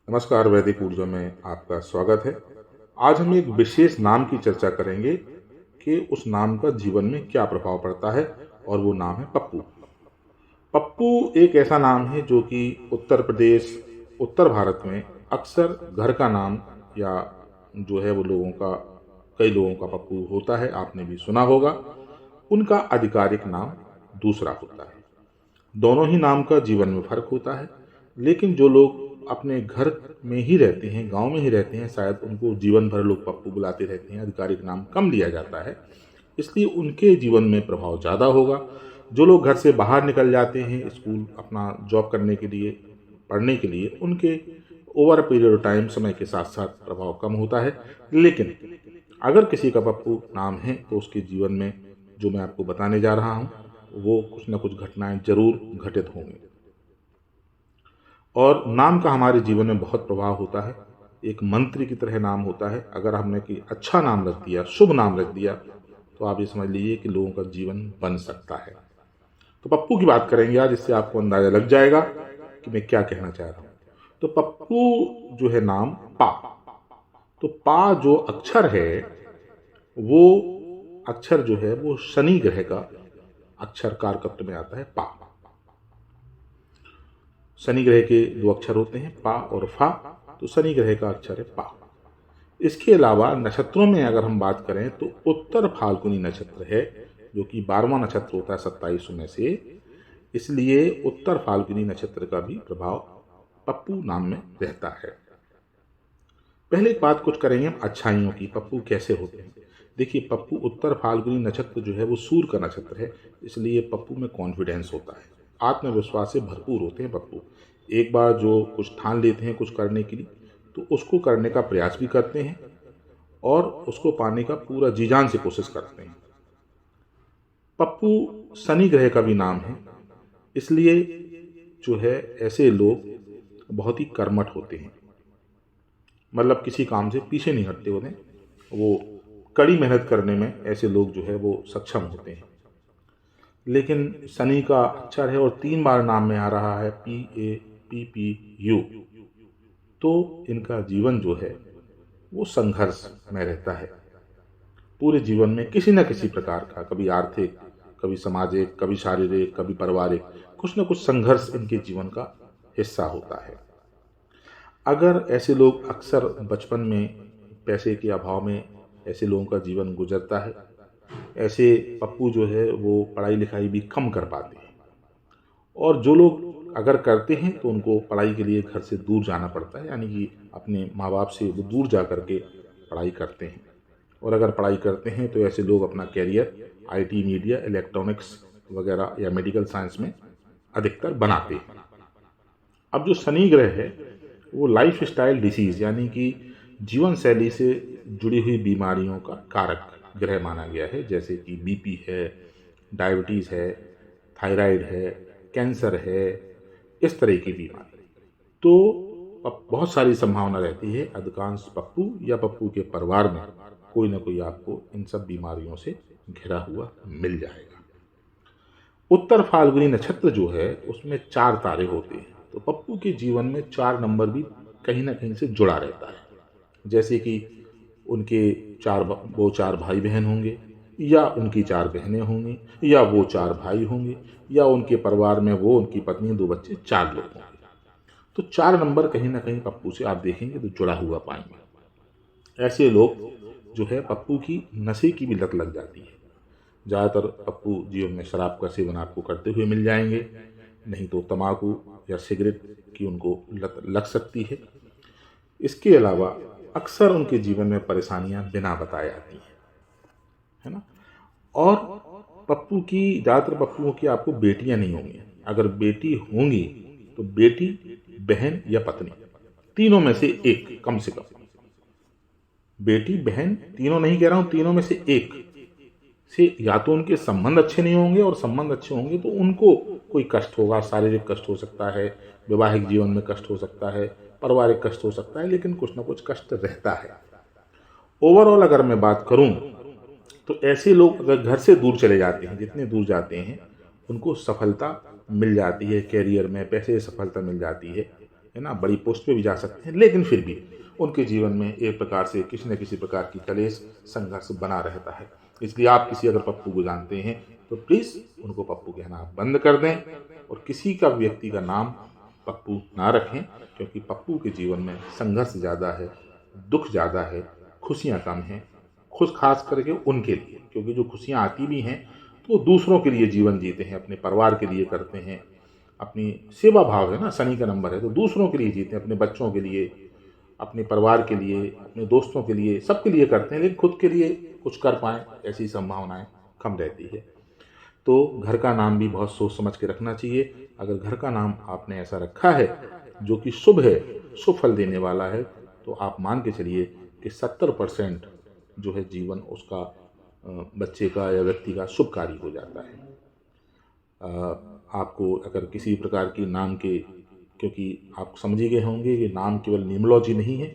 नमस्कार, वैदिक ऊर्जा में आपका स्वागत है। आज हम एक विशेष नाम की चर्चा करेंगे कि उस नाम का जीवन में क्या प्रभाव पड़ता है, और वो नाम है पप्पू। पप्पू एक ऐसा नाम है जो कि उत्तर प्रदेश, उत्तर भारत में अक्सर घर का नाम या जो है वो कई लोगों का पप्पू होता है। आपने भी सुना होगा। उनका आधिकारिक नाम दूसरा होता है। दोनों ही नाम का जीवन में फर्क होता है, लेकिन जो लोग अपने घर में ही रहते हैं, गांव में ही रहते हैं, शायद उनको जीवन भर लोग पप्पू बुलाते रहते हैं, आधिकारिक नाम कम लिया जाता है, इसलिए उनके जीवन में प्रभाव ज़्यादा होगा। जो लोग घर से बाहर निकल जाते हैं स्कूल, अपना जॉब करने के लिए, पढ़ने के लिए, उनके ओवर पीरियड ऑफ टाइम, समय के साथ साथ प्रभाव कम होता है। लेकिन अगर किसी का पप्पू नाम है तो उसके जीवन में, जो मैं आपको बताने जा रहा हूँ, वो कुछ ना कुछ घटनाएं जरूर घटित होंगी। और नाम का हमारे जीवन में बहुत प्रभाव होता है। एक मंत्र की तरह नाम होता है। अगर हमने कोई अच्छा नाम रख दिया, शुभ नाम रख दिया, तो आप ये समझ लीजिए कि लोगों का जीवन बन सकता है। तो पप्पू की बात करेंगे आज, इससे आपको अंदाजा लग जाएगा कि मैं क्या कहना चाह रहा हूँ। तो पप्पू जो है नाम पा, तो पा जो अक्षर है, वो अक्षर जो है वो शनि ग्रह का अक्षर कारकत्व में आता है। पा, शनि ग्रह के दो अक्षर होते हैं, पा और फा, तो शनि ग्रह का अक्षर है पा। इसके अलावा नक्षत्रों में अगर हम बात करें तो उत्तर फाल्गुनी नक्षत्र है, जो कि 12वां नक्षत्र होता है 27 में से, इसलिए उत्तर फाल्गुनी नक्षत्र का भी प्रभाव पप्पू नाम में रहता है। पहले एक बात कुछ करेंगे हम अच्छाइयों की, पप्पू कैसे होते हैं। देखिए, पप्पू उत्तर फाल्गुनी नक्षत्र जो है वो सूर्य का नक्षत्र है, इसलिए पप्पू में कॉन्फिडेंस होता है, आत्मविश्वास से भरपूर होते हैं पप्पू। एक बार जो कुछ ठान लेते हैं कुछ करने के लिए, तो उसको करने का प्रयास भी करते हैं और उसको पाने का पूरा जी जान से कोशिश करते हैं। पप्पू शनि ग्रह का भी नाम है, इसलिए जो है ऐसे लोग बहुत ही कर्मठ होते हैं, मतलब किसी काम से पीछे नहीं हटते होते, वो कड़ी मेहनत करने में ऐसे लोग जो है वो सक्षम होते हैं। लेकिन शनि का अक्षर है और 3 बार नाम में आ रहा है PAPPU, तो इनका जीवन जो है वो संघर्ष में रहता है। पूरे जीवन में किसी न किसी प्रकार का, कभी आर्थिक, कभी सामाजिक, कभी शारीरिक, कभी पारिवारिक, कुछ न कुछ संघर्ष इनके जीवन का हिस्सा होता है। अगर ऐसे लोग अक्सर बचपन में पैसे के अभाव में ऐसे लोगों का जीवन गुजरता है, ऐसे पप्पू जो है वो पढ़ाई लिखाई भी कम कर पाते हैं, और जो लोग अगर करते हैं तो उनको पढ़ाई के लिए घर से दूर जाना पड़ता है, यानी कि अपने माँ बाप से वो दूर जा कर के पढ़ाई करते हैं। और अगर पढ़ाई करते हैं तो ऐसे लोग अपना कैरियर IT, मीडिया, इलेक्ट्रॉनिक्स वगैरह या मेडिकल साइंस में अधिकतर बनाते हैं। अब जो शनि ग्रह है वो लाइफ स्टाइल डिसीज, यानी कि जीवन शैली से जुड़ी हुई बीमारियों का कारक ग्रह माना गया है, जैसे कि BP है, डायबिटीज़ है, थायराइड है, कैंसर है, इस तरह की बीमारी। तो बहुत सारी संभावना रहती है अधिकांश पप्पू या पप्पू के परिवार में कोई ना कोई आपको इन सब बीमारियों से घिरा हुआ मिल जाएगा। उत्तर फाल्गुनी नक्षत्र जो है उसमें 4 तारे होते हैं, तो पप्पू के जीवन में 4 नंबर भी कहीं ना कहीं से जुड़ा रहता है। जैसे कि उनके वो 4 भाई बहन होंगे, या उनकी 4 बहनें होंगी, या वो 4 भाई होंगे, या उनके परिवार में वो, उनकी पत्नी, 2 बच्चे, 4 लोग होंगे। तो 4 नंबर कहीं ना कहीं पप्पू से आप देखेंगे तो जुड़ा हुआ पाएंगे। ऐसे लोग जो है पप्पू की नशे की भी लत लग जाती है। ज़्यादातर पप्पू जीवन में शराब का सेवन आपको करते हुए मिल जाएंगे, नहीं तो तम्बाकू या सिगरेट की उनको लत लग सकती है। इसके अलावा अक्सर उनके जीवन में परेशानियां बिना बताए आती हैं, है ना। और ज़्यादातर पप्पुओं की आपको बेटियां नहीं होंगी। अगर बेटी होंगी तो बेटी, बहन या पत्नी, तीनों में से एक कम से कम। बेटी, बहन, तीनों नहीं कह रहा हूं, तीनों में से एक से या तो उनके संबंध अच्छे नहीं होंगे, और संबंध अच्छे होंगे तो उनको कोई कष्ट होगा, शारीरिक कष्ट हो सकता है, वैवाहिक जीवन में कष्ट हो सकता है, पारिवारिक कष्ट हो सकता है, लेकिन कुछ ना कुछ कष्ट रहता है। ओवरऑल अगर मैं बात करूं तो ऐसे लोग अगर घर से दूर चले जाते हैं, जितने दूर जाते हैं उनको सफलता मिल जाती है, कैरियर में पैसे से सफलता मिल जाती है, है ना, बड़ी पोस्ट पे भी जा सकते हैं, लेकिन फिर भी उनके जीवन में एक प्रकार से किसी न किसी प्रकार की कलेश संघर्ष बना रहता है। इसलिए आप किसी अगर पप्पू को जानते हैं तो प्लीज़ उनको पप्पू कहना आप बंद कर दें और किसी का व्यक्ति का नाम पप्पू ना रखें, क्योंकि पप्पू के जीवन में संघर्ष ज़्यादा है, दुख ज़्यादा है, खुशियाँ कम हैं, खुश खास करके उनके लिए, क्योंकि जो खुशियाँ आती भी हैं तो वो दूसरों के लिए जीवन जीते हैं, अपने परिवार के लिए करते हैं, अपनी सेवा भाव है ना, शनि का नंबर है, तो दूसरों के लिए जीते हैं, अपने बच्चों के लिए, अपने परिवार के लिए, अपने दोस्तों के लिए, सबके लिए करते हैं, लेकिन खुद के लिए कुछ कर पाएँ ऐसी संभावनाएं कम रहती है। तो घर का नाम भी बहुत सोच समझ के रखना चाहिए। अगर घर का नाम आपने ऐसा रखा है जो कि शुभ है, शुभ फल देने वाला है, तो आप मान के चलिए कि 70% जो है जीवन उसका बच्चे का या व्यक्ति का शुभकारी हो जाता है। आपको अगर किसी प्रकार की नाम के, क्योंकि आप समझ ही गए होंगे कि नाम केवल न्यूमरोलॉजी नहीं है,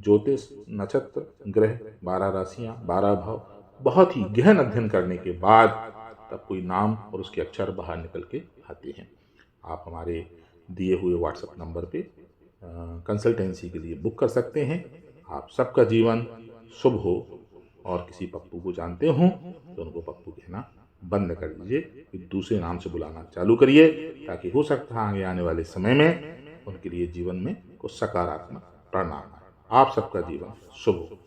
ज्योतिष, नक्षत्र, ग्रह, 12 राशियाँ, 12 भाव, बहुत ही गहन अध्ययन करने के बाद तब कोई नाम और उसके अक्षर बाहर निकल के आते हैं। आप हमारे दिए हुए व्हाट्सएप नंबर पे कंसल्टेंसी के लिए बुक कर सकते हैं। आप सबका जीवन शुभ हो, और किसी पप्पू को जानते हों तो उनको पप्पू कहना बंद कर दीजिए, दूसरे नाम से बुलाना चालू करिए, ताकि हो सकता है आगे आने वाले समय में उनके लिए जीवन में कुछ सकारात्मक परिणाम आए। आप सबका जीवन शुभ हो।